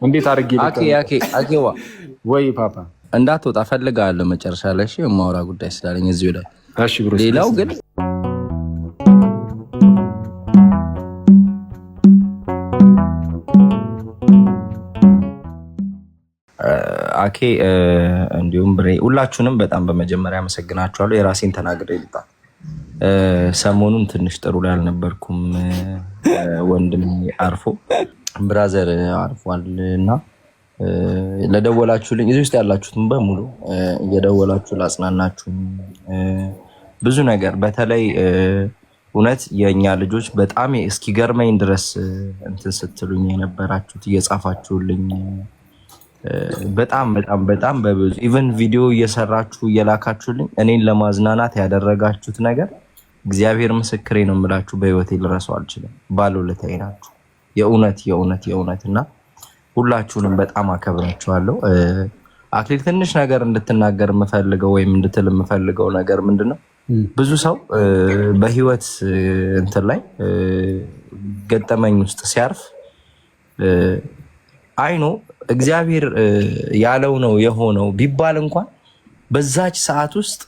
እንዴት አድርጌ አኬዋ ወይ ፓፓ እንዳትወጣ ፈልጋለሁ መጨረሻ ላይ እሺ የማውራ ጉዳይ ስላለኝ እዚሁ ላይ እሺ ብሩስ ሌላው ግን አኬ እንዲሁም ብሬ ሁላችሁንም በጣም በመጀመሪያ አመሰግናችኋለሁ። የራሴን ተናግሬ ልጣ ሰሞኑን ትንሽ ጥሩ ላይ አልነበርኩም። ወንድም አርፎ ብራዘር አርፏል እና ለደወላችሁልኝ እዚህ ውስጥ ያላችሁትን በሙሉ እየደወላችሁ ላጽናናችሁ ብዙ ነገር በተለይ እውነት የኛ ልጆች በጣም እስኪገርመኝ ድረስ እንትን ስትሉኝ የነበራችሁት እየጻፋችሁልኝ በጣም በጣም በጣም በብዙ ኢቨን ቪዲዮ እየሰራችሁ እየላካችሁልኝ እኔን ለማዝናናት ያደረጋችሁት ነገር እግዚአብሔር ምስክሬ ነው የምላችሁ በህይወቴ ልረሳው አልችልም። ባለውለታዬ ናችሁ የእውነት የእውነት የእውነት እና ሁላችሁንም በጣም አከብራችኋለሁ። አክሊል ትንሽ ነገር እንድትናገር የምፈልገው ወይም እንድትል የምፈልገው ነገር ምንድነው? ብዙ ሰው በህይወት እንትን ላይ ገጠመኝ ውስጥ ሲያርፍ አይኖ እግዚአብሔር ያለው ነው የሆነው ቢባል እንኳን በዛች ሰዓት ውስጥ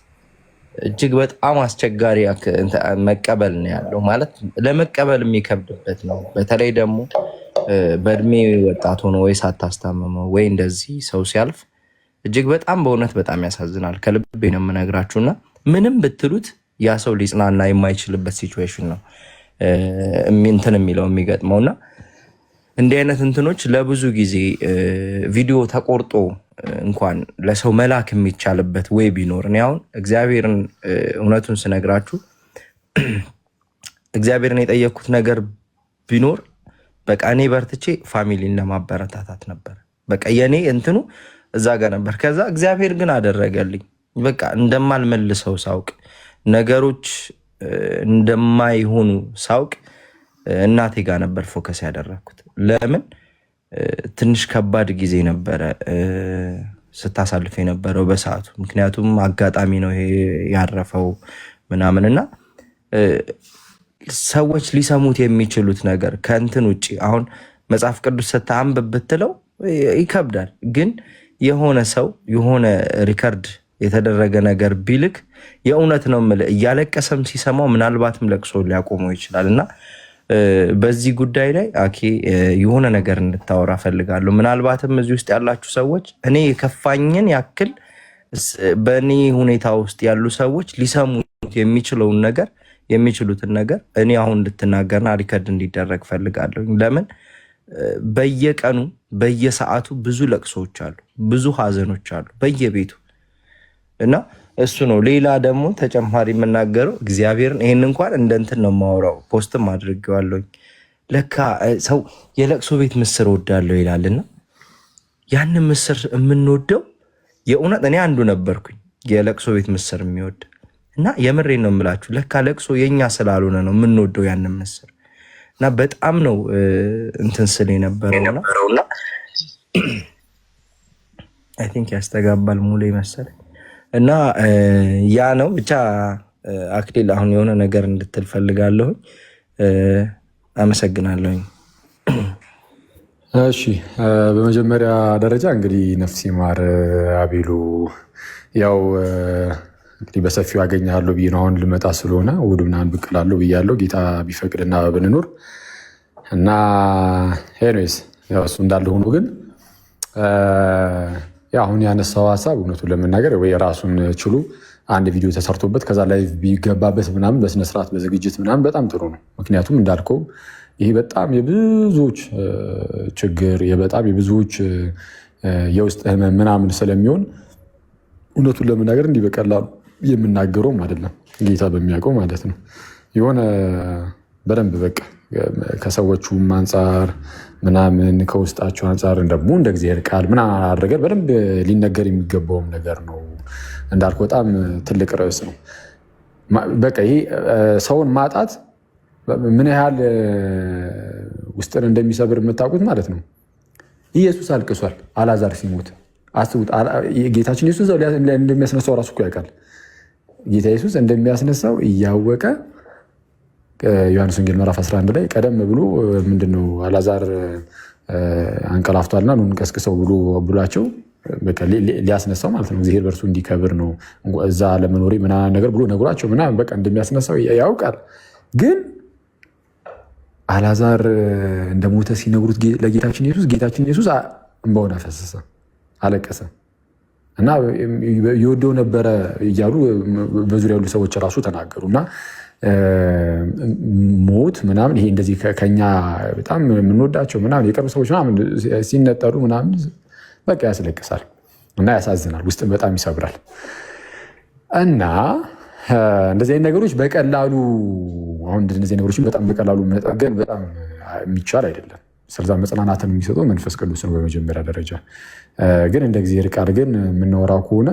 እጅግ በጣም አስቸጋሪ መቀበል ነው ያለው። ማለት ለመቀበል የሚከብድበት ነው። በተለይ ደግሞ በእድሜ ወጣት ሆኖ ወይ ሳታስታምመው ወይ እንደዚህ ሰው ሲያልፍ እጅግ በጣም በእውነት በጣም ያሳዝናል። ከልቤ ነው የምነግራችሁና ምንም ብትሉት ያ ሰው ሊጽናና የማይችልበት ሲቹዌሽን ነው እንትን የሚለው የሚገጥመውና እንዲህ አይነት እንትኖች ለብዙ ጊዜ ቪዲዮ ተቆርጦ እንኳን ለሰው መላክ የሚቻልበት ወይ ቢኖር እኔ አሁን እግዚአብሔርን እውነቱን ስነግራችሁ እግዚአብሔርን የጠየኩት ነገር ቢኖር በቃ እኔ በርትቼ ፋሚሊን ለማበረታታት ነበር። በቃ የኔ እንትኑ እዛ ጋር ነበር። ከዛ እግዚአብሔር ግን አደረገልኝ። በቃ እንደማልመልሰው ሳውቅ ነገሮች እንደማይሆኑ ሳውቅ እናቴ ጋር ነበር ፎከስ ያደረኩት። ለምን ትንሽ ከባድ ጊዜ ነበረ ስታሳልፍ የነበረው በሰዓቱ። ምክንያቱም አጋጣሚ ነው ይሄ ያረፈው ምናምንና ሰዎች ሊሰሙት የሚችሉት ነገር ከእንትን ውጭ አሁን መጽሐፍ ቅዱስ ስታንብብ ብትለው ይከብዳል። ግን የሆነ ሰው የሆነ ሪከርድ የተደረገ ነገር ቢልክ የእውነት ነው የምልህ እያለቀሰም ሲሰማው ምናልባትም ለቅሶ ሊያቆመው ይችላል እና በዚህ ጉዳይ ላይ አኬ የሆነ ነገር እንድታወራ ፈልጋለሁ። ምናልባትም እዚህ ውስጥ ያላችሁ ሰዎች እኔ የከፋኝን ያክል በእኔ ሁኔታ ውስጥ ያሉ ሰዎች ሊሰሙት የሚችለውን ነገር የሚችሉትን ነገር እኔ አሁን እንድትናገርና ሪከርድ እንዲደረግ ፈልጋለሁ። ለምን በየቀኑ በየሰዓቱ ብዙ ለቅሶች አሉ፣ ብዙ ሀዘኖች አሉ በየቤቱ እና እሱ ነው። ሌላ ደግሞ ተጨማሪ የምናገረው እግዚአብሔርን ይህን እንኳን እንደ እንትን ነው የማወራው፣ ፖስትም አድርጌዋለሁኝ። ለካ ሰው የለቅሶ ቤት ምስር ወዳለሁ ይላልና ያንን ምስር የምንወደው የእውነት እኔ አንዱ ነበርኩኝ የለቅሶ ቤት ምስር የሚወድ እና የምሬን ነው የምላችሁ። ለካ ለቅሶ የኛ ስላልሆነ ነው የምንወደው ያንን ምስር እና በጣም ነው እንትን ስል የነበረውና አይ ቲንክ ያስተጋባል ሙሌ መሰለኝ እና ያ ነው ብቻ። አክሊል አሁን የሆነ ነገር እንድትል ፈልጋለሁኝ። አመሰግናለሁኝ። እሺ በመጀመሪያ ደረጃ እንግዲህ ነፍስ ይማር አቤሉ። ያው እንግዲህ በሰፊው አገኛለሁ ብዬ ነው አሁን ልመጣ ስለሆነ እሑድ ምናምን ብቅ እላለሁ ብያለሁ ጌታ ቢፈቅድና ብንኖር እና ኤኒዌይስ ያው እሱ እንዳለ ሆኖ ግን አሁን ያነሳው ሀሳብ እውነቱን ለመናገር ወይ ራሱን ችሉ አንድ ቪዲዮ ተሰርቶበት ከዛ ላይ ቢገባበት ምናምን በስነስርዓት በዝግጅት ምናምን በጣም ጥሩ ነው። ምክንያቱም እንዳልከው ይሄ በጣም የብዙዎች ችግር በጣም የብዙዎች የውስጥ ህመም ምናምን ስለሚሆን እውነቱን ለመናገር እንዲህ በቀላሉ የምናገረውም አይደለም፣ ጌታ በሚያውቀው ማለት ነው። የሆነ በደንብ በቃ ከሰዎቹም አንጻር ምናምን ከውስጣቸው አንጻር ደግሞ እንደ እግዚአብሔር ቃል ምናምን አድርገን በደንብ ሊነገር የሚገባውም ነገር ነው። እንዳልኩ በጣም ትልቅ ርዕስ ነው። በቃ ይሄ ሰውን ማጣት ምን ያህል ውስጥን እንደሚሰብር የምታውቁት ማለት ነው። ኢየሱስ አልቅሷል አልዓዛር ሲሞት አስቡት። ጌታችን ኢየሱስ እንደሚያስነሳው ራሱ እኮ ያውቃል። ጌታ ኢየሱስ እንደሚያስነሳው እያወቀ ዮሐንስ ወንጌል ምዕራፍ 11 ላይ ቀደም ብሎ ምንድነው አልዓዛር አንቀላፍቷልና ኑ እንቀስቅሰው ብሏቸው ሊያስነሳው ማለት ነው። እግዚአብሔር በእርሱ እንዲከብር ነው እዛ ለመኖሬ ምናምን ነገር ብሎ ነግሯቸው ምናምን በቃ እንደሚያስነሳው ያውቃል። ግን አልዓዛር እንደሞተ ሲነግሩት ለጌታችን ኢየሱስ እንባውን አፈሰሰ፣ አለቀሰ እና የወደው ነበረ እያሉ በዙሪያ ያሉ ሰዎች ራሱ ተናገሩ። እና ሞት ምናምን ይሄ እንደዚህ ከኛ በጣም የምንወዳቸው ምናምን የቀርቡ ሰዎች ምናምን ሲነጠሩ ምናምን በቃ ያስለቅሳል እና ያሳዝናል፣ ውስጥም በጣም ይሰብራል። እና እንደዚህ አይነት ነገሮች በቀላሉ አሁን እንደዚህ ነገሮችን በጣም በቀላሉ መጠገን በጣም የሚቻል አይደለም። ስለዛ መጽናናትን የሚሰጠው መንፈስ ቅዱስ ነው በመጀመሪያ ደረጃ። ግን እንደ እግዚአብሔር ቃል ግን የምናወራው ከሆነ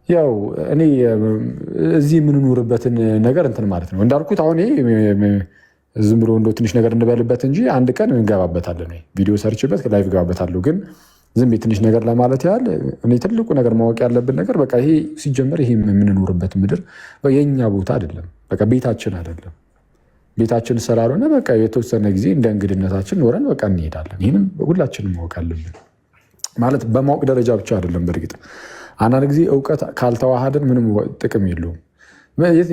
ያው እኔ እዚህ የምንኖርበትን ነገር እንትን ማለት ነው እንዳልኩት አሁን ዝም ብሎ እንደው ትንሽ ነገር እንበልበት እንጂ አንድ ቀን እንገባበታለን። ቪዲዮ ሰርችበት ላይቭ እገባበታለሁ። ግን ዝም ቤት ትንሽ ነገር ለማለት ያህል እኔ ትልቁ ነገር ማወቅ ያለብን ነገር በቃ ይሄ ሲጀመር ይሄ የምንኖርበት ምድር የኛ ቦታ አይደለም፣ በቃ ቤታችን አይደለም። ቤታችን ስላልሆነ በቃ የተወሰነ ጊዜ እንደ እንግድነታችን ኖረን በቃ እንሄዳለን። ይህንም ሁላችንም ማወቅ አለብን። ማለት በማወቅ ደረጃ ብቻ አይደለም። በእርግጥ አንዳንድ ጊዜ እውቀት ካልተዋሃደን ምንም ጥቅም የለውም።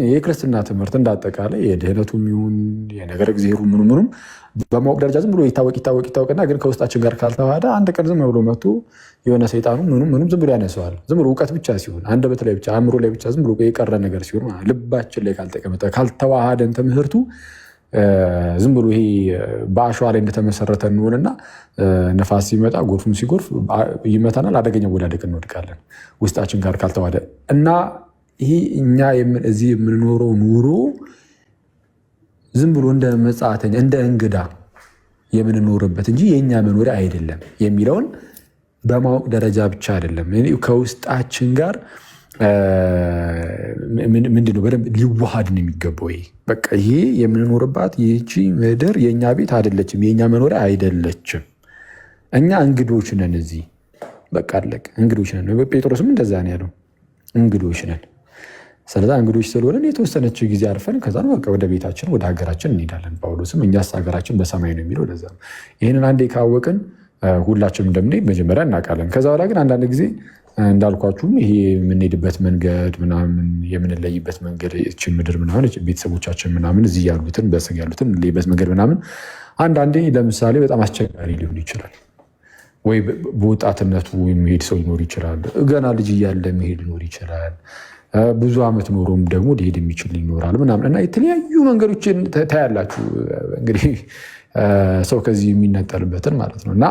የክርስትና ትምህርት እንዳጠቃላይ የድህነቱ ይሁን የነገረ እግዚአብሔሩ ምኑም በማወቅ ደረጃ ዝም ብሎ ይታወቅና ግን ከውስጣችን ጋር ካልተዋሃደ አንድ ቀን ዝም ብሎ መጥቶ የሆነ ሰይጣኑ ምኑም ዝም ብሎ ያነሰዋል። ዝም ብሎ እውቀት ብቻ ሲሆን አንደበት ላይ ብቻ አእምሮ ላይ ብቻ ዝም ብሎ የቀረ ነገር ሲሆን ልባችን ላይ ካልተቀመጠ ካልተዋሃደን ትምህርቱ ዝም ብሎ ይሄ በአሸዋ ላይ እንደተመሰረተ እንሆንና ነፋስ ሲመጣ ጎርፉም ሲጎርፍ ይመታናል፣ አደገኛ ወዳደቅ እንወድቃለን ውስጣችን ጋር ካልተዋሃደ እና ይሄ እኛ እዚህ የምንኖረው ኑሮ ዝም ብሎ እንደ መጻተኛ እንደ እንግዳ የምንኖርበት እንጂ የእኛ መኖሪያ አይደለም የሚለውን በማወቅ ደረጃ ብቻ አይደለም ከውስጣችን ጋር ምንድነው በደንብ ሊዋሃድ ነው የሚገባው። ይሄ በቃ ይሄ የምንኖርባት ይህቺ ምድር የእኛ ቤት አይደለችም፣ የእኛ መኖሪያ አይደለችም። እኛ እንግዶች ነን እዚህ በቃ አለቅ እንግዶች ነን። ጴጥሮስም እንደዛ ነው ያለው፣ እንግዶች ነን። ስለዛ እንግዶች ስለሆነን የተወሰነች ጊዜ አርፈን ከዛ ነው በቃ ወደ ቤታችን ወደ ሀገራችን እንሄዳለን። ጳውሎስም እኛስ ሀገራችን በሰማይ ነው የሚለው ለዛ ነው። ይህንን አንዴ ካወቅን ሁላችንም እንደምንሄድ መጀመሪያ እናውቃለን። ከዛ በኋላ ግን አንዳንድ ጊዜ እንዳልኳችሁም ይሄ የምንሄድበት መንገድ ምናምን የምንለይበት መንገድ እችን ምድር ምናምን ቤተሰቦቻችን ምናምን እዚህ ያሉትን በስጋ ያሉትን የምንለይበት መንገድ ምናምን አንዳንዴ ለምሳሌ በጣም አስቸጋሪ ሊሆን ይችላል። ወይ በወጣትነቱ የሚሄድ ሰው ሊኖር ይችላል። ገና ልጅ እያለ መሄድ ሊኖር ይችላል። ብዙ ዓመት ኖሮም ደግሞ ሊሄድ የሚችል ይኖራል ምናምን እና የተለያዩ መንገዶችን ታያላችሁ። እንግዲህ ሰው ከዚህ የሚነጠልበትን ማለት ነው። እና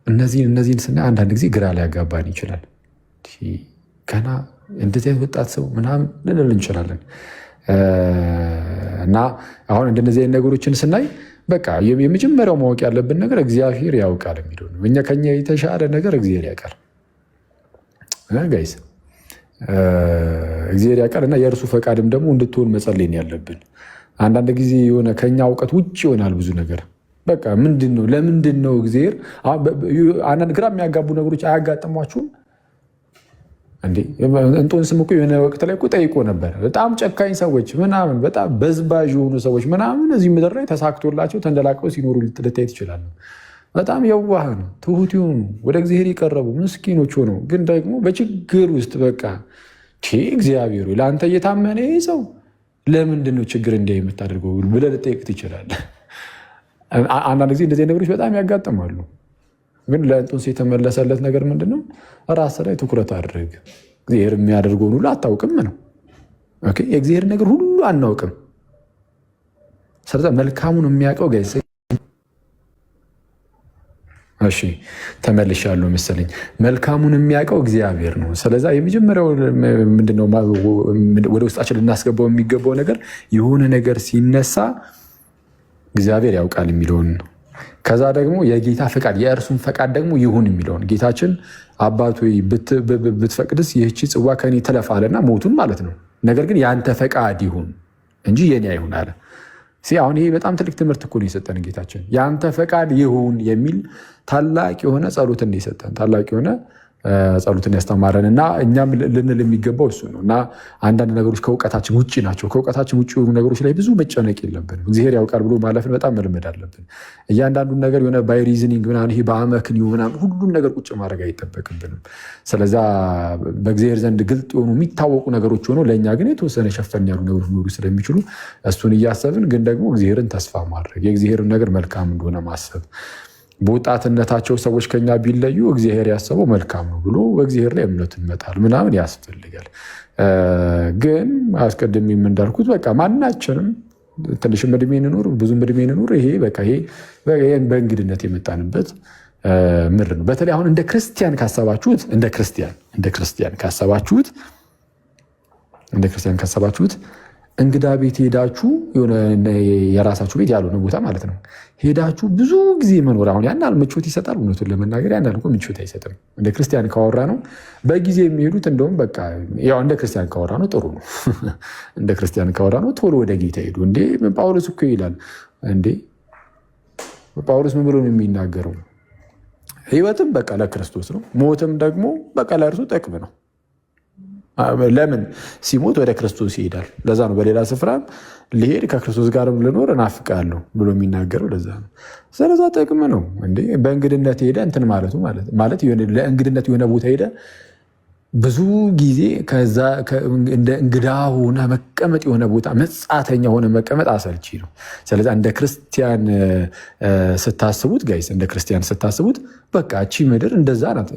እነዚህን ስናይ አንዳንድ ጊዜ ግራ ሊያጋባን ይችላል። ገና እንደዚህ አይነት ወጣት ሰው ምናምን ልንል እንችላለን። እና አሁን እንደነዚህ አይነት ነገሮችን ስናይ በቃ የመጀመሪያው ማወቅ ያለብን ነገር እግዚአብሔር ያውቃል የሚለው ነው። እኛ ከኛ የተሻለ ነገር እግዚአብሔር ያውቃል ጋይስ፣ እግዚአብሔር ያውቃል። እና የእርሱ ፈቃድም ደግሞ እንድትሆን መጸለይ ያለብን። አንዳንድ ጊዜ የሆነ ከኛ እውቀት ውጭ ይሆናል ብዙ ነገር። በቃ ምንድን ነው ለምንድን ነው እግዚአብሔር አንዳንድ ግራ የሚያጋቡ ነገሮች አያጋጥሟችሁም እንዴ? እንጦንስም እኮ የሆነ ወቅት ላይ እኮ ጠይቆ ነበር። በጣም ጨካኝ ሰዎች ምናምን በጣም በዝባዥ የሆኑ ሰዎች ምናምን እዚህ ምድር ላይ ተሳክቶላቸው ተንደላቀው ሲኖሩ ልታይ ትችላሉ። በጣም የዋህ ነው፣ ትሁት የሆኑ ወደ እግዚአብሔር የቀረቡ ምስኪኖች ሆነው ግን ደግሞ በችግር ውስጥ በቃ እግዚአብሔር ለአንተ እየታመነ ይህ ሰው ለምንድን ነው ችግር እንዲያ የምታደርገው ብለህ ልጠይቅ ትችላለህ። አንዳንድ ጊዜ እንደዚህ ነገሮች በጣም ያጋጥማሉ። ግን ለእንጦንስ የተመለሰለት ነገር ምንድን ነው? ራስ ላይ ትኩረት አድርግ። እግዚአብሔር የሚያደርገውን ሁሉ አታውቅም ነው። የእግዚአብሔር ነገር ሁሉ አናውቅም። ስለዚህ መልካሙን የሚያውቀው ጋይስ እሺ ተመልሻለሁ መሰለኝ። መልካሙን የሚያውቀው እግዚአብሔር ነው። ስለዛ የመጀመሪያው ምንድነው ወደ ውስጣችን ልናስገባው የሚገባው ነገር የሆነ ነገር ሲነሳ እግዚአብሔር ያውቃል የሚለውን ነው። ከዛ ደግሞ የጌታ ፈቃድ የእርሱን ፈቃድ ደግሞ ይሁን የሚለውን ጌታችን አባቱ ብትፈቅድስ ይህቺ ጽዋ ከኔ ትለፍ አለና ሞቱን ማለት ነው። ነገር ግን የአንተ ፈቃድ ይሁን እንጂ የኔ አይሁን አለ። አሁን ይሄ በጣም ትልቅ ትምህርት እኮ ነው የሰጠን ጌታችን። የአንተ ፈቃድ ይሁን የሚል ታላቅ የሆነ ጸሎት ነው የሰጠን። ታላቅ የሆነ ጸሎትን ያስተማረን እና እኛም ልንል የሚገባው እሱ ነው። እና አንዳንድ ነገሮች ከእውቀታችን ውጭ ናቸው። ከእውቀታችን ውጭ የሆኑ ነገሮች ላይ ብዙ መጨነቅ የለብንም። እግዚአብሔር ያውቃል ብሎ ማለፍን በጣም መልመድ አለብን። እያንዳንዱን ነገር የሆነ ባይ ሪዝኒንግ ምናምን ይሄ በአመክንዮ ምናምን ሁሉን ነገር ቁጭ ማድረግ አይጠበቅብንም። ስለዛ በእግዚአብሔር ዘንድ ግልጥ የሆኑ የሚታወቁ ነገሮች ሆነው ለእኛ ግን የተወሰነ ሸፈን ያሉ ነገሮች ሊኖሩ ስለሚችሉ እሱን እያሰብን ግን ደግሞ እግዚአብሔርን ተስፋ ማድረግ የእግዚአብሔርን ነገር መልካም እንደሆነ ማሰብ በወጣትነታቸው ሰዎች ከኛ ቢለዩ እግዚአብሔር ያሰበው መልካም ነው ብሎ በእግዚአብሔር ላይ እምነትን መጣል ምናምን ያስፈልጋል። ግን አስቀድሜ እንዳልኩት በቃ ማናችንም ትንሽም እድሜ እንኑር ብዙም እድሜ እንኑር ይሄ በእንግድነት የመጣንበት ምድር ነው። በተለይ አሁን እንደ ክርስቲያን ካሰባችሁት እንግዳ ቤት ሄዳችሁ የራሳችሁ ቤት ያልሆነ ቦታ ማለት ነው ሄዳችሁ ብዙ ጊዜ መኖር አሁን ያን ያህል ምቾት ይሰጣል? እውነቱን ለመናገር ያን ያህል ምቾት አይሰጥም። እንደ ክርስቲያን ካወራ ነው በጊዜ የሚሄዱት እንደውም በቃ ያው እንደ ክርስቲያን ካወራ ነው ጥሩ ነው። እንደ ክርስቲያን ካወራ ነው ቶሎ ወደ ጌታ ሄዱ። እንዴ ጳውሎስ እኮ ይላል እንዴ ጳውሎስ ምን ብሎ ነው የሚናገረው? ህይወትም በቃ ለክርስቶስ ነው፣ ሞትም ደግሞ በቃ ለእርሱ ጥቅም ነው። ለምን ሲሞት ወደ ክርስቶስ ይሄዳል። ለዛ ነው በሌላ ስፍራ ሊሄድ ከክርስቶስ ጋርም ልኖር እናፍቃለሁ ብሎ የሚናገረው ለዛ ነው። ስለዛ ጥቅም ነው እንዴ በእንግድነት ሄደ እንትን ማለቱ ማለት ለእንግድነት የሆነ ቦታ ሄደ ብዙ ጊዜ ከዛ እንደ እንግዳ ሆነ መቀመጥ የሆነ ቦታ መጻተኛ ሆነ መቀመጥ አሰልቺ ነው። ስለዚህ እንደ ክርስቲያን ስታስቡት ጋይስ እንደ ክርስቲያን ስታስቡት በቃ እቺ ምድር እንደዛ ናት።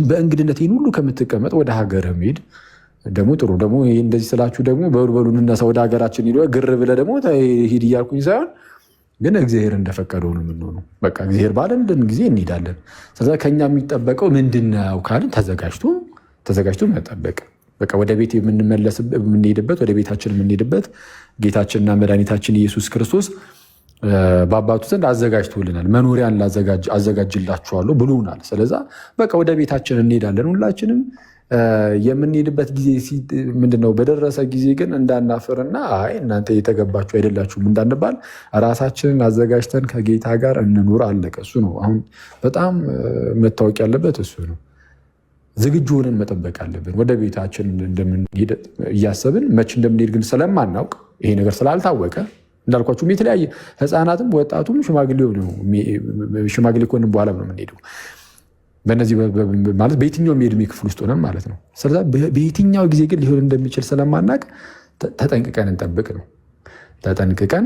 በእንግድነት ይህን ሁሉ ከምትቀመጥ ወደ ሀገር ሄድ ደግሞ ጥሩ ደግሞ ይህ እንደዚህ ስላችሁ ደግሞ በሉ እንነሳ ወደ ሀገራችን ሂዶ ግር ብለህ ደግሞ ሂድ እያልኩኝ ሳይሆን ግን እግዚአብሔር እንደፈቀደው ነው የምንሆነው። በቃ እግዚአብሔር ባለን ጊዜ እንሄዳለን። ስለዚህ ከኛ የሚጠበቀው ምንድነው ካልን ተዘጋጅቶ መጠበቅ። በቃ ወደ ቤት የምንሄድበት ወደ ቤታችን የምንሄድበት ጌታችንና መድኃኒታችን ኢየሱስ ክርስቶስ በአባቱ ዘንድ አዘጋጅቶልናል። መኖሪያን አዘጋጅላችኋለሁ ብሎናል። ስለዛ በቃ ወደ ቤታችን እንሄዳለን ሁላችንም። የምንሄድበት ጊዜ ምንድነው? በደረሰ ጊዜ ግን እንዳናፍርና አይ እናንተ የተገባችሁ አይደላችሁም እንዳንባል ራሳችንን አዘጋጅተን ከጌታ ጋር እንኑር። አለቀ። እሱ ነው አሁን በጣም መታወቅ ያለበት እሱ ነው። ዝግጁ ሆነን መጠበቅ አለብን። ወደ ቤታችን እንደምንሄድ እያሰብን መች እንደምንሄድ ግን ስለማናውቅ ይሄ ነገር ስላልታወቀ እንዳልኳችሁም የተለያየ ህፃናትም ወጣቱም ሽማግሌ ከሆንም በኋላ ነው የምንሄደው። በነዚህ ማለት በየትኛውም የእድሜ ክፍል ውስጥ ሆነን ማለት ነው። ስለዛ በየትኛው ጊዜ ግን ሊሆን እንደሚችል ስለማናቅ ተጠንቅቀን እንጠብቅ ነው። ተጠንቅቀን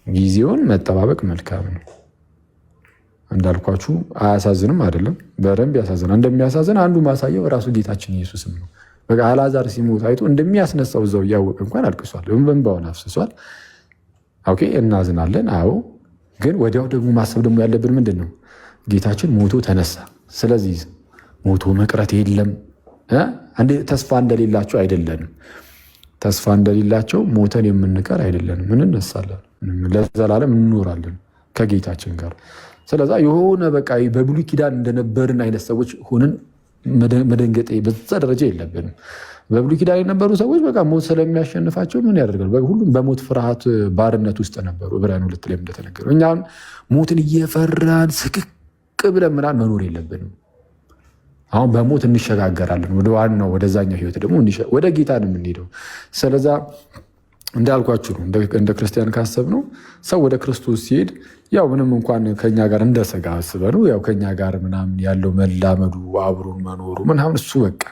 ጊዜውን መጠባበቅ መልካም ነው። እንዳልኳችሁ አያሳዝንም? አይደለም፣ በደንብ ያሳዝናል። እንደሚያሳዝን አንዱ ማሳየው ራሱ ጌታችን ኢየሱስም ነው። በቃ አልዓዛር ሲሞት አይቶ እንደሚያስነሳው እዛው እያወቀ እንኳን አልቅሷል፣ እንባውን አፍስሷል። ኦኬ እናዝናለን። አዎ፣ ግን ወዲያው ደግሞ ማሰብ ደግሞ ያለብን ምንድን ነው? ጌታችን ሞቶ ተነሳ። ስለዚህ ሞቶ መቅረት የለም። ተስፋ እንደሌላቸው አይደለንም። ተስፋ እንደሌላቸው ሞተን የምንቀር አይደለንም። እንነሳለን፣ ለዘላለም እንኖራለን ከጌታችን ጋር። ስለዛ የሆነ በቃ በብሉይ ኪዳን እንደነበርን አይነት ሰዎች ሆንን መደንገጥ በዛ ደረጃ የለብንም። በብሉይ ኪዳን የነበሩ ሰዎች በቃ ሞት ስለሚያሸንፋቸው ምን ያደርጋል? ሁሉም በሞት ፍርሃት ባርነት ውስጥ ነበሩ። ዕብራውያን 2 ላይ እንደተነገረው እኛም ሞትን እየፈራን ስቅቅ ብለን ምናምን መኖር የለብንም። አሁን በሞት እንሸጋገራለን ወደ ዋናው ወደዛኛው ህይወት ደግሞ ወደ ጌታ ነው የምንሄደው። ስለዛ እንዳልኳችሁ ነው እንደ ክርስቲያን ካሰብ ነው ሰው ወደ ክርስቶስ ሲሄድ ያው ምንም እንኳን ከኛ ጋር እንደ ስጋ አስበነው ያው ከኛ ጋር ምናምን ያለው መላመዱ አብሮን መኖሩ ምናምን እሱ በቃ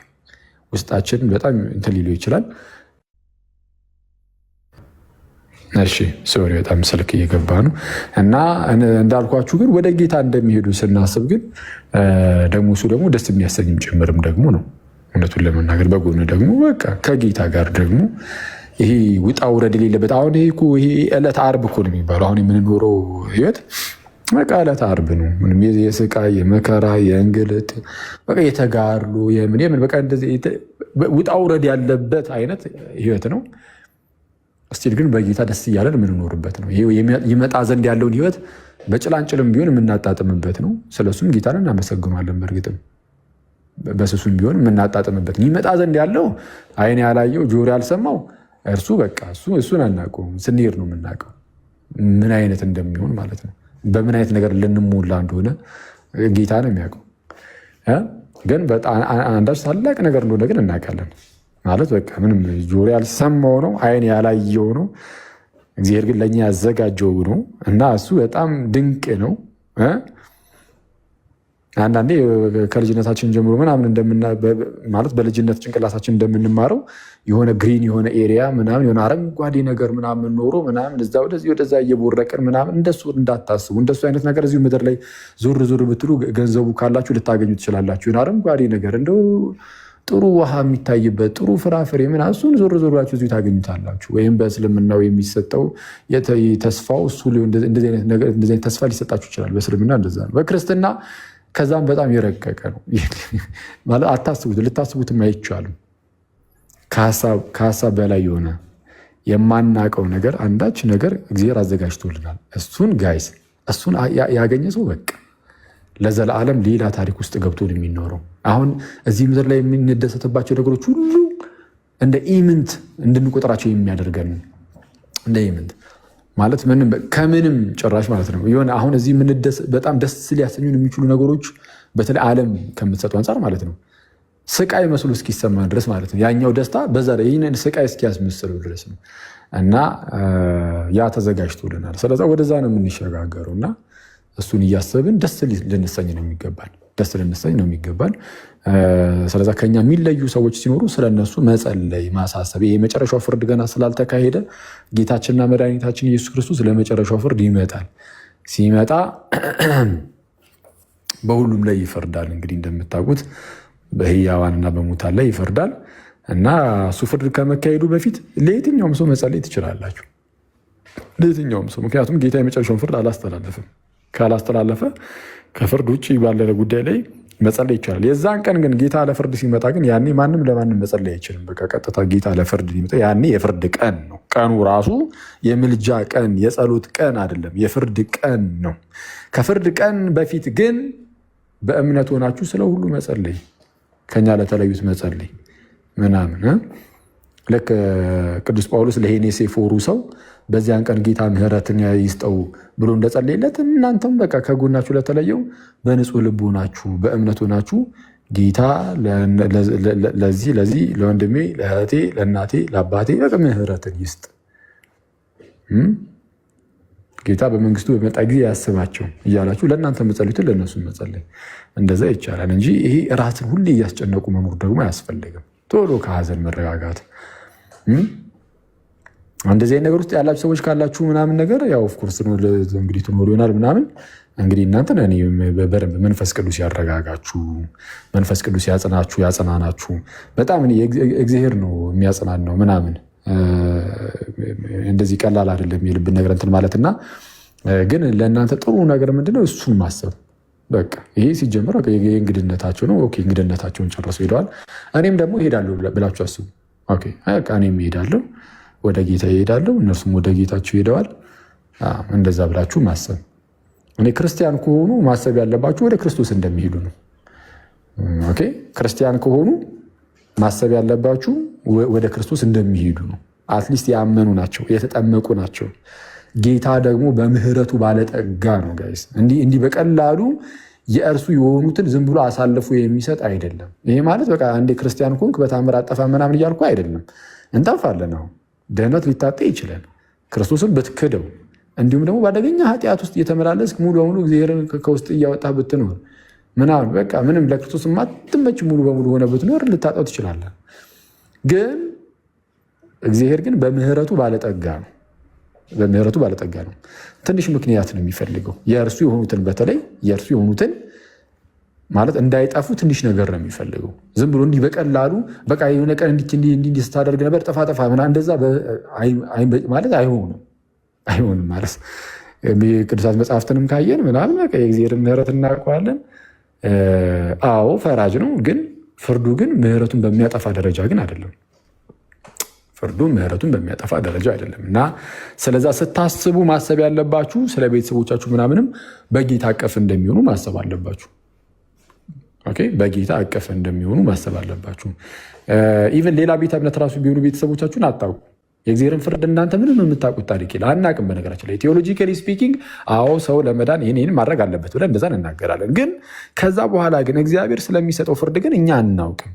ውስጣችን በጣም እንትን ሊለው ይችላል። እሺ ሶሪ በጣም ስልክ እየገባ ነው። እና እንዳልኳችሁ ግን ወደ ጌታ እንደሚሄዱ ስናስብ ግን ደግሞ እሱ ደግሞ ደስ የሚያሰኝም ጭምርም ደግሞ ነው። እውነቱን ለመናገር በጎን ደግሞ በቃ ከጌታ ጋር ደግሞ ይሄ ውጣ ውረድ የሌለበት አሁን ይሄ ዕለት ዓርብ እኮ ነው የሚባለው። አሁን የምንኖረው ህይወት በቃ ዕለት ዓርብ ነው። ምንም የስቃይ የመከራ የእንግልት በቃ የተጋርሎ የምን በቃ እንደዚህ ውጣ ውረድ ያለበት አይነት ህይወት ነው። እስቲል ግን በጌታ ደስ እያለን የምንኖርበት ነው። ይመጣ ዘንድ ያለውን ህይወት በጭላንጭልም ቢሆን የምናጣጥምበት ነው። ስለሱም ጌታን እናመሰግናለን። በእርግጥም በስሱም ቢሆን የምናጣጥምበት ይመጣ ዘንድ ያለው ዓይን ያላየው ጆሮ ያልሰማው እርሱ በቃ እሱን አናውቀውም። ስንሄድ ነው የምናውቀው ምን አይነት እንደሚሆን ማለት ነው። በምን አይነት ነገር ልንሞላ እንደሆነ ጌታ ነው የሚያውቀው። ግን አንዳች ታላቅ ነገር እንደሆነ ግን እናውቃለን። ማለት በቃ ምንም ጆሮ ያልሰማው ነው፣ አይን ያላየው ነው፣ እግዚአብሔር ግን ለእኛ ያዘጋጀው ነው እና እሱ በጣም ድንቅ ነው። አንዳንዴ ከልጅነታችን ጀምሮ ምናምን ማለት በልጅነት ጭንቅላታችን እንደምንማረው የሆነ ግሪን የሆነ ኤሪያ ምናምን የሆነ አረንጓዴ ነገር ምናምን ኖሮ ምናምን እዛ ወደዛ እየቦረቅን ምናምን እንደሱ እንዳታስቡ። እንደሱ አይነት ነገር እዚሁ ምድር ላይ ዞር ዞር ብትሉ ገንዘቡ ካላችሁ ልታገኙ ትችላላችሁ። የሆነ አረንጓዴ ነገር እንደው ጥሩ ውሃ የሚታይበት ጥሩ ፍራፍሬ ምናምን እሱን ዞር ዞር ብላችሁ እዚሁ ታገኙታላችሁ። ወይም በእስልምናው የሚሰጠው ተስፋው እሱ እንደዚህ አይነት ተስፋ ሊሰጣችሁ ይችላል። በእስልምና እንደዛ ነው። በክርስትና ከዛም በጣም የረቀቀ ነው ማለት አታስቡት፣ ልታስቡትም አይቻልም። ከሀሳብ በላይ የሆነ የማናቀው ነገር አንዳች ነገር እግዚአብሔር አዘጋጅቶልናል። እሱን ጋይስ እሱን ያገኘ ሰው በቃ ለዘላለም ሌላ ታሪክ ውስጥ ገብቶ የሚኖረው። አሁን እዚህ ምድር ላይ የምንደሰትባቸው ነገሮች ሁሉ እንደ ኢምንት እንድንቆጥራቸው የሚያደርገን እንደ ኢምንት ማለት ከምንም ጭራሽ ማለት ነው። የሆነ አሁን እዚህ በጣም ደስ ሊያሰኙን የሚችሉ ነገሮች በተለይ ዓለም ከምትሰጡ አንጻር ማለት ነው ስቃይ መስሎ እስኪሰማ ድረስ ማለት ነው። ያኛው ደስታ በዛ ላይ ይህንን ስቃይ እስኪያስመስለው ድረስ ነው እና ያ ተዘጋጅቶልናል። ስለዛ ወደዛ ነው የምንሸጋገረው እና እሱን እያሰብን ደስ ልንሰኝ ነው የሚገባል። ስለዛ ከኛ የሚለዩ ሰዎች ሲኖሩ ስለነሱ መጸለይ፣ ማሳሰብ። የመጨረሻው ፍርድ ገና ስላልተካሄደ ጌታችንና መድኃኒታችን ኢየሱስ ክርስቶስ ለመጨረሻው ፍርድ ይመጣል። ሲመጣ በሁሉም ላይ ይፈርዳል። እንግዲህ እንደምታውቁት በሕያዋንና በሙታን ላይ ይፈርዳል እና እሱ ፍርድ ከመካሄዱ በፊት ለየትኛውም ሰው መጸለይ ትችላላችሁ። ለየትኛውም ሰው፣ ምክንያቱም ጌታ የመጨረሻውን ፍርድ አላስተላለፍም። ካላስተላለፈ ከፍርድ ውጭ ባለ ጉዳይ ላይ መጸለይ ይቻላል። የዛን ቀን ግን ጌታ ለፍርድ ሲመጣ ግን ያኔ ማንም ለማንም መጸለይ አይችልም። በቃ ቀጥታ ጌታ ለፍርድ ሊመጣ ያኔ የፍርድ ቀን ነው። ቀኑ ራሱ የምልጃ ቀን የጸሎት ቀን አይደለም፣ የፍርድ ቀን ነው። ከፍርድ ቀን በፊት ግን በእምነት ሆናችሁ ስለ ሁሉ መጸለይ፣ ከኛ ለተለዩት መጸለይ ምናምን። ልክ ቅዱስ ጳውሎስ ለሄኔሴፎሩ ሰው በዚያን ቀን ጌታ ምሕረትን ይስጠው ብሎ እንደጸለየለት እናንተም በቃ ከጎናችሁ ለተለየው በንጹህ ልብ ሆናችሁ በእምነት ሆናችሁ ጌታ ለዚህ ለወንድሜ፣ ለእህቴ፣ ለእናቴ፣ ለአባቴ በቃ ምሕረትን ይስጥ፣ ጌታ በመንግስቱ በመጣ ጊዜ ያስባቸው እያላችሁ ለእናንተ መጸለዩትን ለእነሱ መጸለይ፣ እንደዛ ይቻላል እንጂ ይሄ ራስን ሁሌ እያስጨነቁ መኖር ደግሞ አያስፈልግም። ቶሎ ከሀዘን መረጋጋት። እንደዚህ አይነት ነገር ውስጥ ያላችሁ ሰዎች ካላችሁ ምናምን ነገር ያው ኦፍኮርስ እንግዲህ ትኖሩ ይሆናል ምናምን። እንግዲህ እናንተን እኔ በደንብ መንፈስ ቅዱስ ያረጋጋችሁ፣ መንፈስ ቅዱስ ያጽናችሁ፣ ያጽናናችሁ። በጣም እግዚአብሔር ነው የሚያጽናናው ምናምን። እንደዚህ ቀላል አይደለም የልብን ነገር እንትን ማለትና ግን ለእናንተ ጥሩ ነገር ምንድነው እሱን ማሰብ። በቃ ይሄ ሲጀምር እንግድነታቸው ነው። ኦኬ እንግድነታቸውን ጨርሰው ሄደዋል። እኔም ደግሞ እሄዳለሁ ብላችሁ አስቡ። ኦኬ እኔም እሄዳለሁ፣ ወደ ጌታ ይሄዳለሁ፣ እነርሱም ወደ ጌታቸው ሄደዋል። እንደዛ ብላችሁ ማሰብ። እኔ ክርስቲያን ከሆኑ ማሰብ ያለባችሁ ወደ ክርስቶስ እንደሚሄዱ ነው። ኦኬ ክርስቲያን ከሆኑ ማሰብ ያለባችሁ ወደ ክርስቶስ እንደሚሄዱ ነው። አትሊስት ያመኑ ናቸው፣ የተጠመቁ ናቸው። ጌታ ደግሞ በምህረቱ ባለጠጋ ነው ጋይስ። እንዲህ በቀላሉ የእርሱ የሆኑትን ዝም ብሎ አሳልፎ የሚሰጥ አይደለም። ይሄ ማለት በቃ አንዴ ክርስቲያን ኮንክ በታምር አጠፋ ምናምን እያልኩ አይደለም። እንጠፋለን። አሁን ድህነት ሊታጠ ይችላል ክርስቶስን ብትክደው፣ እንዲሁም ደግሞ በአደገኛ ኃጢአት ውስጥ እየተመላለስክ ሙሉ በሙሉ እግዚአብሔርን ከውስጥ እያወጣ ብትኖር ምናምን በቃ ምንም ለክርስቶስ ማትመች ሙሉ በሙሉ ሆነ ብትኖር ልታጠው ትችላለን። ግን እግዚአብሔር ግን በምህረቱ ባለጠጋ ነው። በምህረቱ ባለጠጋ ነው። ትንሽ ምክንያት ነው የሚፈልገው። የእርሱ የሆኑትን በተለይ የእርሱ የሆኑትን ማለት እንዳይጠፉ ትንሽ ነገር ነው የሚፈልገው። ዝም ብሎ እንዲህ በቀላሉ በቃ የሆነ ቀን እንዲህ ስታደርግ ነበር ጠፋ ምናምን እንደዛ ማለት አይሆንም ማለት ቅዱሳት መጽሐፍትንም ካየን ምናምን በቃ የእግዚአብሔርን ምህረት እናውቀዋለን። አዎ ፈራጅ ነው፣ ግን ፍርዱ ግን ምህረቱን በሚያጠፋ ደረጃ ግን አይደለም። ፍርዱ ምህረቱን በሚያጠፋ ደረጃ አይደለም። እና ስለዛ ስታስቡ ማሰብ ያለባችሁ ስለ ቤተሰቦቻችሁ ምናምንም በጌታ አቀፍ እንደሚሆኑ ማሰብ አለባችሁ። ኦኬ በጌታ አቀፍ እንደሚሆኑ ማሰብ አለባችሁ። ኢቨን ሌላ ቤተ እምነት ራሱ ቢሆኑ ቤተሰቦቻችሁን አታውቁ። የእግዚአብሔርን ፍርድ እናንተ ምንም የምታውቁት ታሪክ የለ አናቅም። በነገራችን ላይ ቴዎሎጂካሊ ስፒኪንግ አዎ ሰው ለመዳን ይህን ማድረግ አለበት ብለን እንደዛ እንናገራለን። ግን ከዛ በኋላ ግን እግዚአብሔር ስለሚሰጠው ፍርድ ግን እኛ አናውቅም።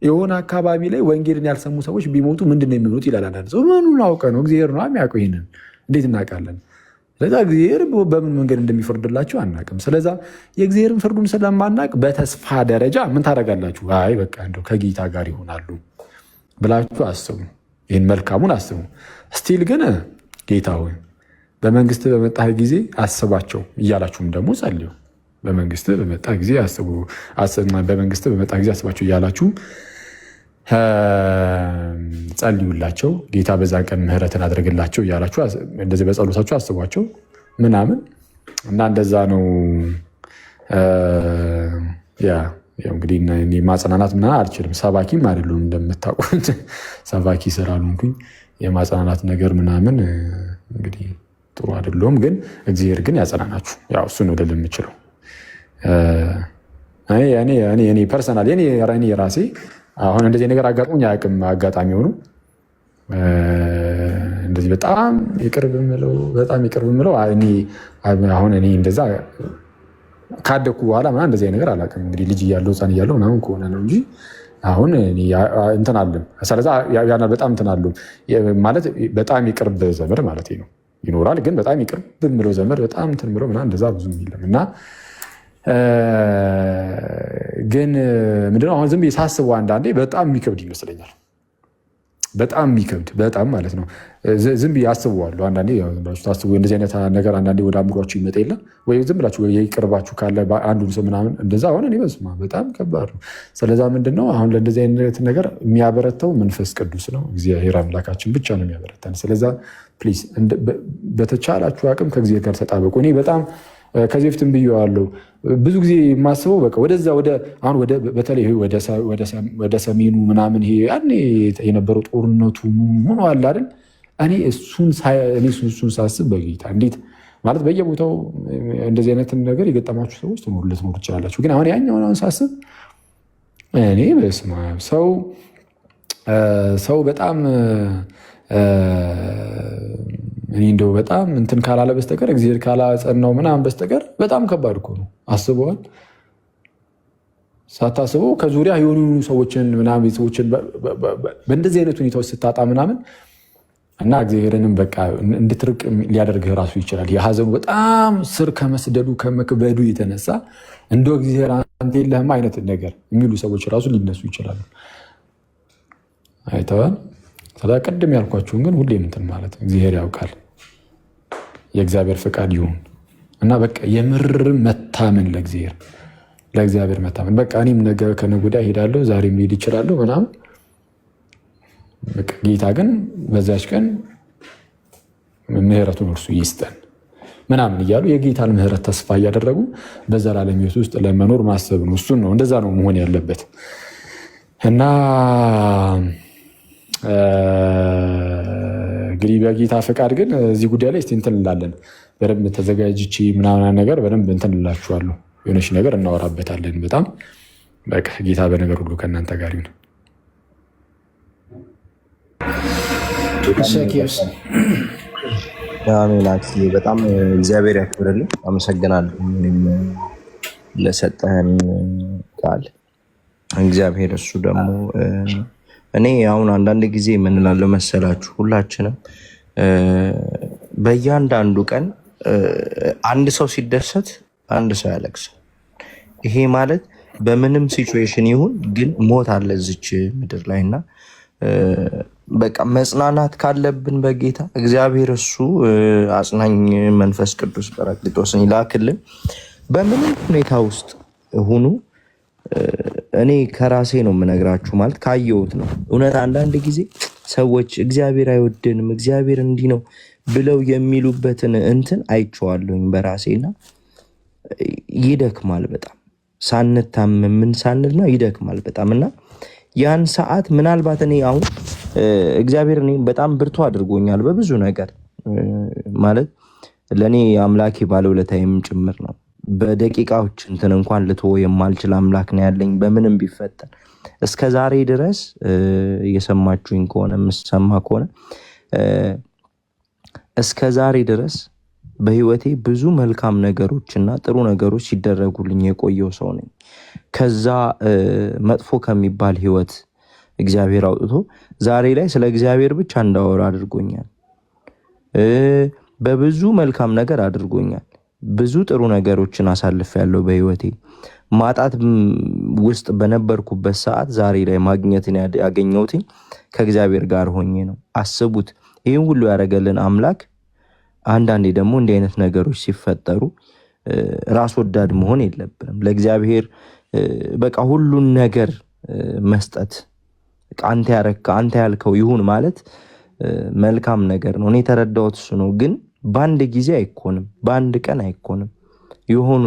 የሆነ አካባቢ ላይ ወንጌልን ያልሰሙ ሰዎች ቢሞቱ ምንድን ነው የሚሆኑት ይላል አንዳንድ ሰው። ምኑን አውቀ ነው? እግዚአብሔር ነው የሚያውቀው። ይህንን እንዴት እናውቃለን? ስለዛ እግዚአብሔር በምን መንገድ እንደሚፈርድላቸው አናውቅም። ስለዛ የእግዚአብሔርን ፍርዱን ስለማናውቅ በተስፋ ደረጃ ምን ታደርጋላችሁ? አይ በቃ እንደው ከጌታ ጋር ይሆናሉ ብላችሁ አስቡ። ይህን መልካሙን አስቡ። ስቲል ግን ጌታ ሆይ በመንግስት በመጣህ ጊዜ አስባቸው እያላችሁም ደግሞ ጸልዩ። በመንግስት በመጣ ጊዜ በመንግስት በመጣ ጊዜ አስባቸው እያላችሁ ጸልዩላቸው። ጌታ በዛ ቀን ምሕረትን አድርግላቸው እያላችሁ እንደዚህ በጸሎታችሁ አስቧቸው ምናምን እና እንደዛ ነው። እንግዲህ ማጽናናት ምናምን አልችልም። ሰባኪም አይደሉም እንደምታውቁት ሰባኪ ስላልሆንኩኝ የማጽናናት ነገር ምናምን እንግዲህ ጥሩ አይደለሁም። ግን እግዚአብሔር ግን ያጸናናችሁ። ያው እሱ ነው ልል የምችለው። እኔ ፐርሰናል እኔ ራሴ አሁን እንደዚህ ነገር አጋጥሞኝ አያውቅም። አጋጣሚ ሆኖ እንደዚህ በጣም ይቅርብ የምለው አሁን እኔ እንደዛ ካደኩ በኋላ ምናምን እንደዚህ ነገር አላውቅም። እንግዲህ ልጅ እያለሁ ሕፃን እያለሁ ምናምን ከሆነ ነው እንጂ አሁን እንትን አለም። ስለዛ ያና በጣም እንትን አለው ማለት በጣም ይቅርብ ዘመድ ማለት ነው ይኖራል። ግን በጣም ይቅርብ የምለው ዘመድ በጣም እንትን የምለው ምናምን እንደዛ ብዙም የለም እና ግን ምንድነው አሁን ዝም ብዬ ሳስበው አንዳንዴ በጣም የሚከብድ ይመስለኛል። በጣም የሚከብድ በጣም ማለት ነው። ዝም ብዬ አስበዋለሁ አንዳንዴ ታስቡ እንደዚህ አይነት ነገር አንዳንዴ ወደ አእምሯችሁ ይመጣ የለ ወይ ዝም ብላችሁ የቅርባችሁ ካለ አንዱን ሰው ምናምን እንደዛ ሆነ በስመ አብ በጣም ከባድ ነው። ስለዛ ምንድነው አሁን ለእንደዚህ አይነት ነገር የሚያበረታው መንፈስ ቅዱስ ነው። እግዚአብሔር አምላካችን ብቻ ነው የሚያበረታን። ስለዛ ፕሊዝ በተቻላችሁ አቅም ከእግዚአብሔር ጋር ተጣበቁ። እኔ በጣም ከዚህ በፊትም ብዬዋለሁ። ብዙ ጊዜ የማስበው በቃ ወደዛ አሁን በተለይ ወደ ሰሜኑ ምናምን ይሄ ያኔ የነበረው ጦርነቱ ምን አለ አይደል? እኔ እሱን ሳስብ በጌታ እንዴት ማለት በየቦታው እንደዚህ አይነት ነገር የገጠማችሁ ሰዎች ልትኖሩ ትችላላችሁ። ግን አሁን ያኛውን ሳስብ እኔ በስመ አብ ሰው በጣም እኔ እንደው በጣም እንትን ካላለ በስተቀር እግዚአብሔር ካላጸናው ምናምን በስተቀር በጣም ከባድ እኮ ነው። አስበዋል። ሳታስበው ከዙሪያ የሆኑ ሰዎችን ምናምን ቤተሰቦችን በእንደዚህ አይነት ሁኔታዎች ስታጣ ምናምን እና እግዚአብሔርንም በቃ እንድትርቅ ሊያደርግህ ራሱ ይችላል። የሀዘኑ በጣም ስር ከመስደዱ ከመክበዱ የተነሳ እንደው እግዚአብሔር አንተ የለህም አይነት ነገር የሚሉ ሰዎች ራሱ ሊነሱ ይችላሉ። አይተዋል። ስለዚህ ቅድም ያልኳችሁን ግን ሁሌም እንትን ማለት እግዚአብሔር ያውቃል። የእግዚአብሔር ፈቃድ ይሁን እና በቃ የምርም መታመን ለእግዚአብሔር መታመን በቃ እኔም ነገ ከነገ ወዲያ እሄዳለሁ ዛሬም ሊሄድ ይችላለሁ ምናምን በቃ ጌታ ግን በዛች ቀን ምሕረቱን እርሱ ይስጠን ምናምን እያሉ የጌታን ምሕረት ተስፋ እያደረጉ በዘላለም ሕይወት ውስጥ ለመኖር ማሰብ ነው። እሱን ነው እንደዛ ነው መሆን ያለበት እና እንግዲህ በጌታ ፈቃድ ግን እዚህ ጉዳይ ላይ እስቲ እንትን እንላለን። በደንብ ተዘጋጅቼ ምናምን ነገር በደንብ እንትን እላችኋለሁ። የሆነች ነገር እናወራበታለን። በጣም በቃ ጌታ በነገር ሁሉ ከእናንተ ጋር ይሁን። አሜን። በጣም እግዚአብሔር ያክብርልን። አመሰግናለሁ ለሰጠህን ቃል እግዚአብሔር። እሱ ደግሞ እኔ አሁን አንዳንድ ጊዜ የምንላለው መሰላችሁ ሁላችንም በእያንዳንዱ ቀን አንድ ሰው ሲደሰት አንድ ሰው ያለቅሳል። ይሄ ማለት በምንም ሲቹዌሽን ይሁን ግን ሞት አለ እዚች ምድር ላይ እና በቃ መጽናናት ካለብን በጌታ እግዚአብሔር እሱ አጽናኝ መንፈስ ቅዱስ ጰራቅሊጦስን ይላክልን። በምንም ሁኔታ ውስጥ ሁኑ። እኔ ከራሴ ነው የምነግራችሁ፣ ማለት ካየሁት ነው። እውነት አንዳንድ ጊዜ ሰዎች እግዚአብሔር አይወደንም እግዚአብሔር እንዲህ ነው ብለው የሚሉበትን እንትን አይቼዋለሁኝ በራሴና ይደክማል በጣም ሳንታመም ምን ሳንል ነው ይደክማል በጣም እና ያን ሰዓት ምናልባት እኔ አሁን እግዚአብሔር እኔ በጣም ብርቱ አድርጎኛል በብዙ ነገር ማለት ለእኔ አምላኬ ባለውለታዬም ጭምር ነው። በደቂቃዎች እንትን እንኳን ልትወ የማልችል አምላክ ነው ያለኝ በምንም ቢፈጠን እስከ ዛሬ ድረስ እየሰማችሁኝ ከሆነ የምሰማ ከሆነ እስከ ዛሬ ድረስ በህይወቴ ብዙ መልካም ነገሮችና ጥሩ ነገሮች ሲደረጉልኝ የቆየው ሰው ነኝ። ከዛ መጥፎ ከሚባል ህይወት እግዚአብሔር አውጥቶ ዛሬ ላይ ስለ እግዚአብሔር ብቻ እንዳወራ አድርጎኛል። በብዙ መልካም ነገር አድርጎኛል። ብዙ ጥሩ ነገሮችን አሳልፌያለሁ በህይወቴ። ማጣት ውስጥ በነበርኩበት ሰዓት ዛሬ ላይ ማግኘትን ያገኘሁት ከእግዚአብሔር ጋር ሆኜ ነው። አስቡት፣ ይህን ሁሉ ያደረገልን አምላክ አንዳንዴ ደግሞ እንዲህ አይነት ነገሮች ሲፈጠሩ ራስ ወዳድ መሆን የለብንም። ለእግዚአብሔር በቃ ሁሉን ነገር መስጠት፣ አንተ ያልከው ይሁን ማለት መልካም ነገር ነው። እኔ የተረዳሁት እሱ ነው። ግን በአንድ ጊዜ አይኮንም፣ በአንድ ቀን አይኮንም። የሆኑ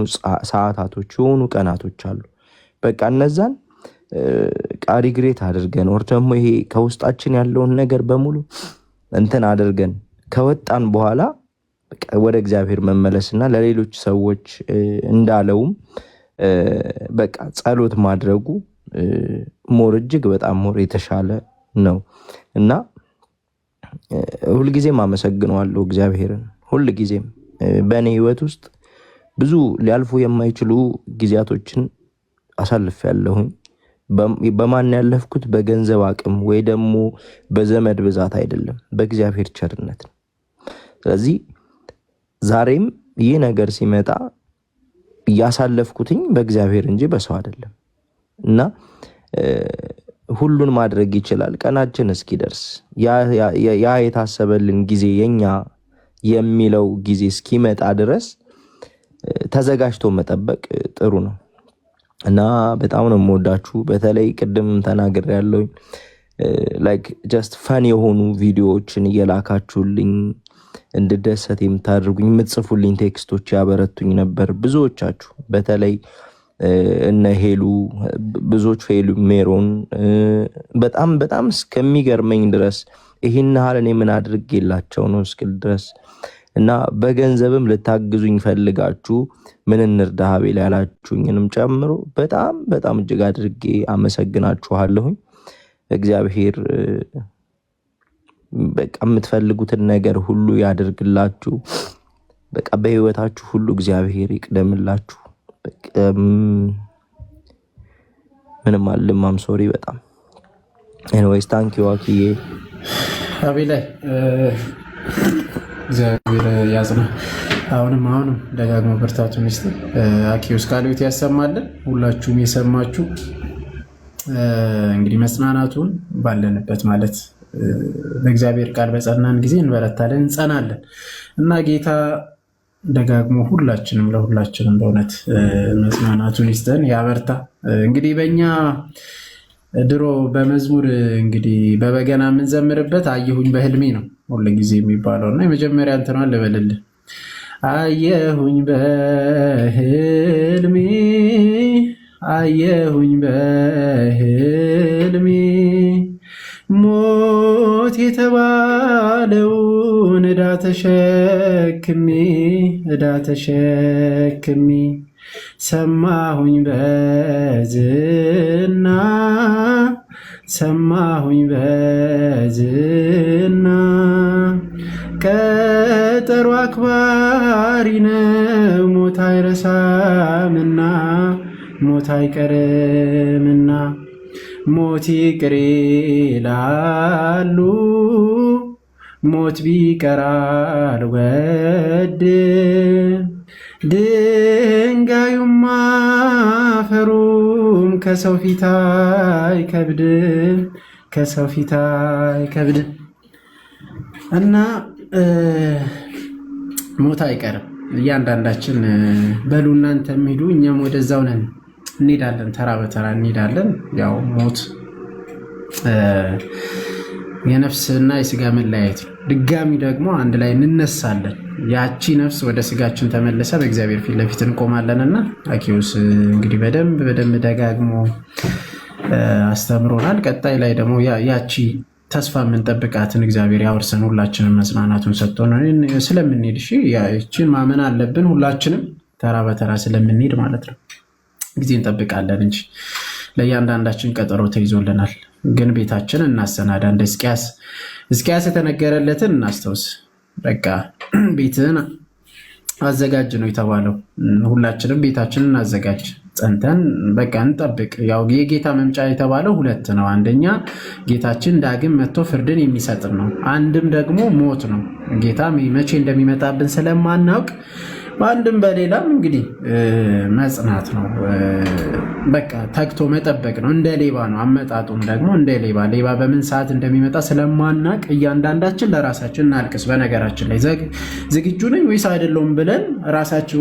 ሰዓታቶች፣ የሆኑ ቀናቶች አሉ። በቃ እነዛን ሪግሬት አድርገን ወር ደግሞ ይሄ ከውስጣችን ያለውን ነገር በሙሉ እንትን አድርገን ከወጣን በኋላ ወደ እግዚአብሔር መመለስና ለሌሎች ሰዎች እንዳለውም በቃ ጸሎት ማድረጉ ሞር እጅግ በጣም ሞር የተሻለ ነው እና ሁልጊዜም አመሰግነዋለሁ እግዚአብሔርን። ሁልጊዜም በእኔ ህይወት ውስጥ ብዙ ሊያልፉ የማይችሉ ጊዜያቶችን አሳልፌያለሁኝ። በማን ያለፍኩት? በገንዘብ አቅም ወይ ደግሞ በዘመድ ብዛት አይደለም፣ በእግዚአብሔር ቸርነት ነው። ስለዚህ ዛሬም ይህ ነገር ሲመጣ እያሳለፍኩትኝ በእግዚአብሔር እንጂ በሰው አይደለም እና ሁሉን ማድረግ ይችላል። ቀናችን እስኪደርስ ያ የታሰበልን ጊዜ የኛ የሚለው ጊዜ እስኪመጣ ድረስ ተዘጋጅቶ መጠበቅ ጥሩ ነው እና በጣም ነው የምወዳችሁ። በተለይ ቅድም ተናግሬያለሁ፣ ላይክ ጀስት ፈን የሆኑ ቪዲዮዎችን እየላካችሁልኝ እንድደሰት የምታደርጉኝ የምትጽፉልኝ ቴክስቶች ያበረቱኝ ነበር ብዙዎቻችሁ። በተለይ እነ ሄሉ ብዙዎች፣ ሄሉ ሜሮን በጣም በጣም እስከሚገርመኝ ድረስ ይህን ያህል እኔ ምን አድርጌላቸው ነው እስክል ድረስ እና በገንዘብም ልታግዙኝ ፈልጋችሁ ምን እንርዳህ ቤል ያላችሁኝንም ጨምሮ በጣም በጣም እጅግ አድርጌ አመሰግናችኋለሁኝ። እግዚአብሔር በቃ የምትፈልጉትን ነገር ሁሉ ያደርግላችሁ። በቃ በህይወታችሁ ሁሉ እግዚአብሔር ይቅደምላችሁ። ምንም አልልም። ሶሪ በጣም ኤኒዌይስ ታንክ ዩ አኪዬ አቤላይ እግዚአብሔር ያጽና። አሁንም ደጋግሞ ብርታቱን ይስጥ። አኪዮስ ቃልዮት ያሰማልን። ሁላችሁም የሰማችሁ እንግዲህ መጽናናቱን ባለንበት ማለት በእግዚአብሔር ቃል በጸናን ጊዜ እንበረታለን፣ እንጸናለን እና ጌታ ደጋግሞ ለሁላችንም በእውነት መጽናናቱን ይስጠን፣ ያበርታ። እንግዲህ በእኛ ድሮ በመዝሙር እንግዲህ በበገና የምንዘምርበት አየሁኝ በህልሜ ነው ሁሉ ጊዜ የሚባለው እና የመጀመሪያ እንትኗን ልበልልህ። አየሁኝ በህልሜ ሞት የተባለውን ዕዳ ተሸክሜ ሰማሁኝ በዝና ቀጠሮ አክባሪ ነው ሞት አይረሳምና ሞት አይቀርምና ሞት ይቅር ይላሉ ሞት ቢቀር አልወድም ድንጋዩም አፈሩም ከሰው ፊት አይከብድም እና ሞት አይቀርም። እያንዳንዳችን በሉ እናንተ ሄዱ እኛም ወደዛው ነን እንሄዳለን፣ ተራ በተራ እንሄዳለን። ያው ሞት የነፍስና የስጋ መለያየት ነው። ድጋሚ ደግሞ አንድ ላይ እንነሳለን። ያቺ ነፍስ ወደ ስጋችን ተመልሰ በእግዚአብሔር ፊት ለፊት እንቆማለንና አኪዮስ እንግዲህ በደንብ ደጋግሞ አስተምሮናል። ቀጣይ ላይ ደግሞ ያቺ ተስፋ የምንጠብቃትን እግዚአብሔር ያወርሰን፣ ሁላችንም መጽናናቱን ሰጥቶን ስለምንሄድ ይችን ማመን አለብን። ሁላችንም ተራ በተራ ስለምንሄድ ማለት ነው። ጊዜ እንጠብቃለን እንጂ ለእያንዳንዳችን ቀጠሮ ተይዞልናል። ግን ቤታችን እናሰናዳ። እንደ ሕዝቅያስ ሕዝቅያስ የተነገረለትን እናስታውስ። በቃ ቤትህን አዘጋጅ ነው የተባለው። ሁላችንም ቤታችንን እናዘጋጅ፣ ጸንተን በቃ እንጠብቅ። ያው የጌታ መምጫ የተባለው ሁለት ነው። አንደኛ ጌታችን ዳግም መጥቶ ፍርድን የሚሰጥ ነው። አንድም ደግሞ ሞት ነው። ጌታ መቼ እንደሚመጣብን ስለማናውቅ በአንድም በሌላም እንግዲህ መጽናት ነው። በቃ ተግቶ መጠበቅ ነው። እንደ ሌባ ነው አመጣጡም ደግሞ እንደ ሌባ በምን ሰዓት እንደሚመጣ ስለማናቅ እያንዳንዳችን ለራሳችን እናልቅስ። በነገራችን ላይ ዝግጁ ነኝ ወይስ አይደለሁም ብለን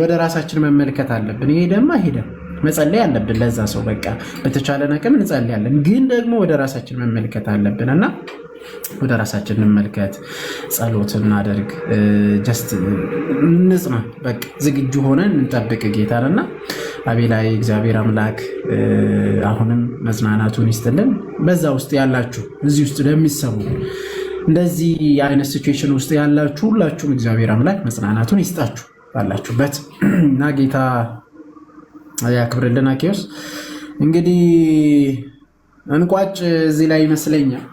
ወደ ራሳችን መመልከት አለብን። ይሄ ደግሞ መጸለይ አለብን ለዛ ሰው በቃ በተቻለን አቅም እንጸልያለን። ግን ደግሞ ወደ ራሳችን መመልከት አለብን እና ወደ ራሳችን እንመልከት፣ ጸሎት እናደርግ፣ ጀስት እንጽና። በቃ ዝግጁ ሆነን እንጠብቅ ጌታንና አቤላይ እግዚአብሔር አምላክ አሁንም መጽናናቱን ይስጥልን። በዛ ውስጥ ያላችሁ እዚህ ውስጥ ለሚሰሙ እንደዚህ አይነት ሲቹዌሽን ውስጥ ያላችሁ ሁላችሁም እግዚአብሔር አምላክ መጽናናቱን ይስጣችሁ ባላችሁበት እና ጌታ ያክብርልን። አኬዎስ እንግዲህ እንቋጭ እዚህ ላይ ይመስለኛል።